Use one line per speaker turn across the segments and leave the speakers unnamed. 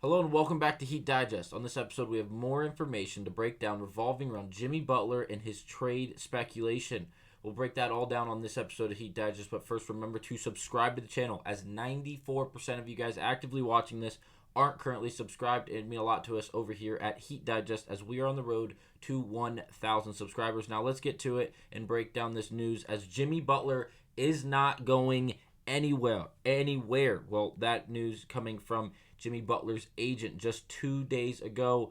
Hello and welcome back to Heat Digest. On this episode, we have more information to break down revolving around Jimmy Butler and his trade speculation. We'll break that all down on this episode of Heat Digest, but first remember to subscribe to the channel, as 94% of you guys actively watching this aren't currently subscribed. It'd mean a lot to us over here at Heat Digest as we are on the road to 1,000 subscribers. Now let's get to it and break down this news, as Jimmy Butler is not going anywhere. Well, that news coming from Jimmy Butler's agent just 2 days ago.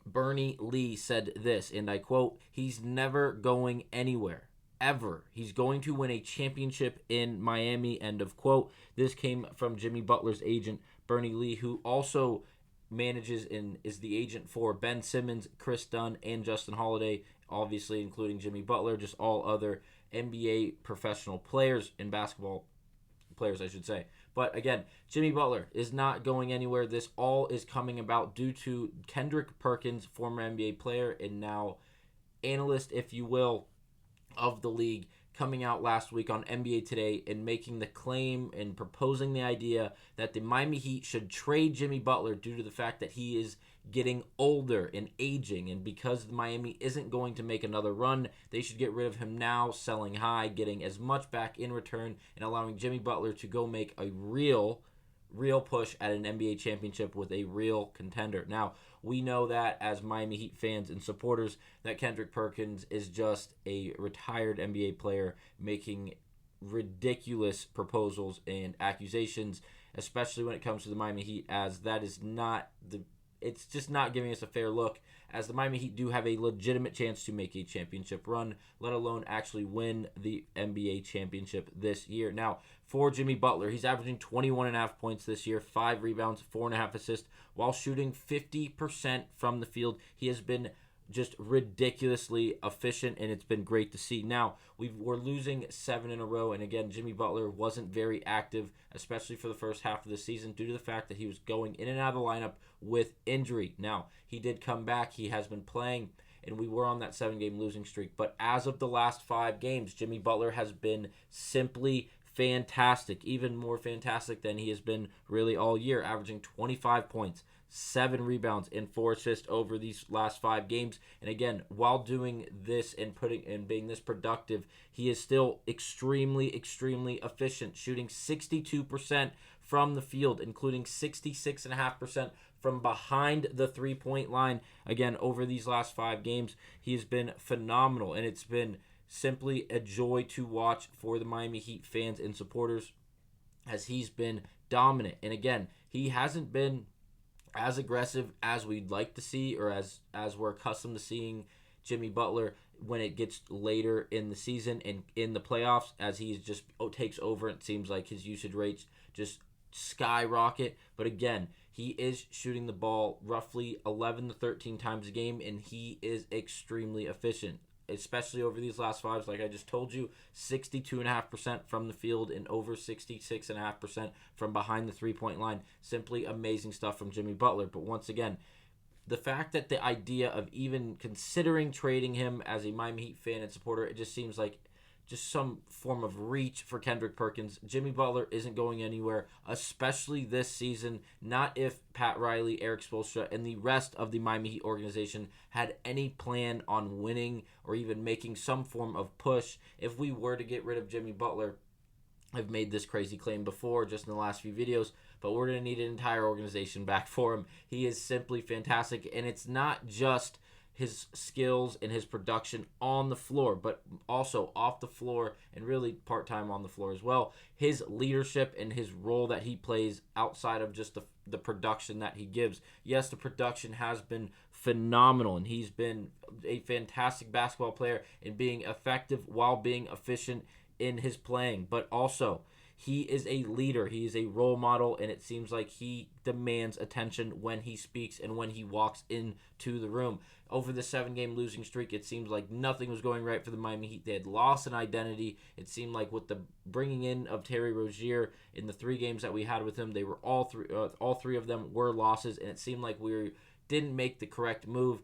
Bernie Lee said this, and I quote, "He's never going anywhere, ever. He's going to win a championship in Miami," end of quote. This came from Jimmy Butler's agent, Bernie Lee, who also manages and is the agent for Ben Simmons, Chris Dunn, and Justin Holiday, obviously including Jimmy Butler, just all other NBA professional players and basketball players, I should say. But again, Jimmy Butler is not going anywhere. This all is coming about due to Kendrick Perkins, former NBA player and now analyst, if you will, of the league, coming out last week on NBA Today and making the claim and proposing the idea that the Miami Heat should trade Jimmy Butler due to the fact that he is getting older and aging, and because Miami isn't going to make another run, they should get rid of him now, selling high, getting as much back in return, and allowing Jimmy Butler to go make a real push at an NBA championship with a real contender. Now, we know that as Miami Heat fans and supporters that Kendrick Perkins is just a retired NBA player making ridiculous proposals and accusations, especially when it comes to the Miami Heat, as that is not it's just not giving us a fair look, as the Miami Heat do have a legitimate chance to make a championship run, let alone actually win the NBA championship this year. Now, for Jimmy Butler, he's averaging 21.5 points this year, 5 rebounds, 4.5 assists, while shooting 50% from the field. He has been just ridiculously efficient, and it's been great to see. Now, we're losing 7 in a row, and again, Jimmy Butler wasn't very active, especially for the first half of the season, due to the fact that he was going in and out of the lineup with injury. Now, he did come back. He has been playing, and we were on that 7-game losing streak. But as of the last 5 games, Jimmy Butler has been simply fantastic, even more fantastic than he has been really all year, averaging 25 points, 7 rebounds, and 4 assists over these last 5 games. And again, while doing this and being this productive, he is still extremely efficient, shooting 62% from the field, including 66.5% from behind the three-point line. Again, over these last 5 games, he has been phenomenal, and it's been simply a joy to watch for the Miami Heat fans and supporters, as he's been dominant. And again, he hasn't been as aggressive as we'd like to see, or as we're accustomed to seeing Jimmy Butler when it gets later in the season and in the playoffs, as he just takes over. It seems like his usage rates just skyrocket. But again, he is shooting the ball roughly 11 to 13 times a game, and he is extremely efficient, especially over these last 5, like I just told you, 62.5% from the field and over 66.5% from behind the three-point line. Simply amazing stuff from Jimmy Butler. But once again, the fact that the idea of even considering trading him, as a Miami Heat fan and supporter, it just seems like just some form of reach for Kendrick Perkins. Jimmy Butler isn't going anywhere, especially this season. Not if Pat Riley, Eric Spoelstra, and the rest of the Miami Heat organization had any plan on winning or even making some form of push. If we were to get rid of Jimmy Butler, I've made this crazy claim before just in the last few videos, but we're going to need an entire organization back for him. He is simply fantastic, and it's not just his skills and his production on the floor, but also off the floor, and really part-time on the floor as well. His leadership and his role that he plays outside of just the production that he gives. Yes, the production has been phenomenal, and he's been a fantastic basketball player in being effective while being efficient in his playing, but also he is a leader. He is a role model, and it seems like he demands attention when he speaks and when he walks into the room. Over the 7-game losing streak, it seems like nothing was going right for the Miami Heat. They had lost an identity. It seemed like with the bringing in of Terry Rozier in the 3 games that we had with him, they were all three of them were losses, and it seemed like we didn't make the correct move.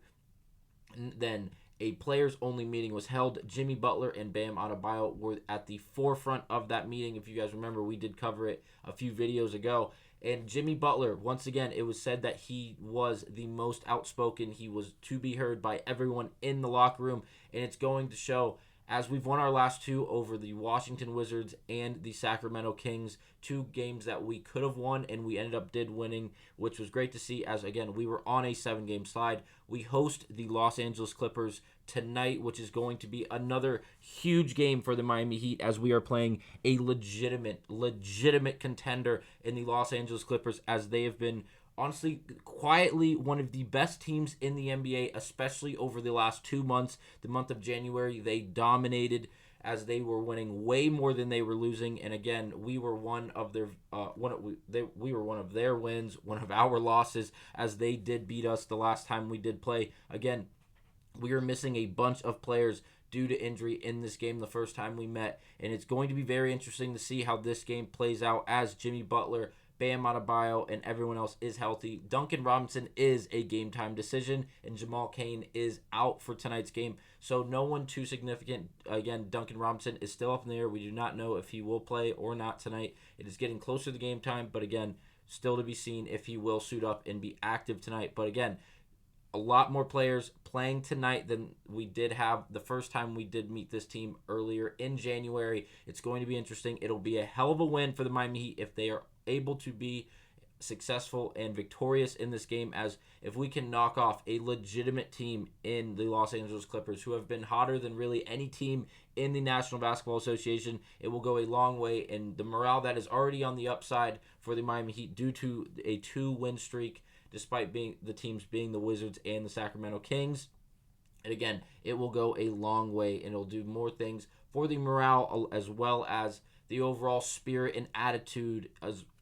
And then a players-only meeting was held. Jimmy Butler and Bam Adebayo were at the forefront of that meeting. If you guys remember, we did cover it a few videos ago. And Jimmy Butler, once again, it was said that he was the most outspoken. He was to be heard by everyone in the locker room, and it's going to show as we've won our last two over the Washington Wizards and the Sacramento Kings, two games that we could have won and we ended up winning, which was great to see as, again, we were on a 7-game slide. We host the Los Angeles Clippers tonight, which is going to be another huge game for the Miami Heat as we are playing a legitimate contender in the Los Angeles Clippers, as they have been honestly, quietly one of the best teams in the NBA, especially over the last 2 months. The month of January, they dominated as they were winning way more than they were losing. And again, we were one of their we were one of their wins, one of our losses, as they did beat us the last time we did play. Again, we were missing a bunch of players due to injury in this game the first time we met, and it's going to be very interesting to see how this game plays out as Jimmy Butler, Bam Adebayo, and everyone else is healthy. Duncan Robinson is a game-time decision, and Jamal Cain is out for tonight's game, so no one too significant. Again, Duncan Robinson is still up in the air. We do not know if he will play or not tonight. It is getting closer to game time, but again, still to be seen if he will suit up and be active tonight. But again, a lot more players playing tonight than we did have the first time we did meet this team earlier in January. It's going to be interesting. It'll be a hell of a win for the Miami Heat if they are able to be successful and victorious in this game, as if we can knock off a legitimate team in the Los Angeles Clippers, who have been hotter than really any team in the National Basketball Association, it will go a long way, and the morale that is already on the upside for the Miami Heat due to a 2-win streak, despite being the teams being the Wizards and the Sacramento Kings. And again, it will go a long way, and it'll do more things for the morale as well as the overall spirit and attitude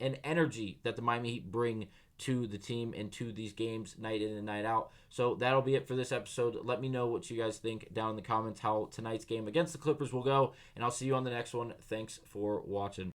and energy that the Miami Heat bring to the team and to these games night in and night out. So that'll be it for this episode. Let me know what you guys think down in the comments how tonight's game against the Clippers will go, and I'll see you on the next one. Thanks for watching.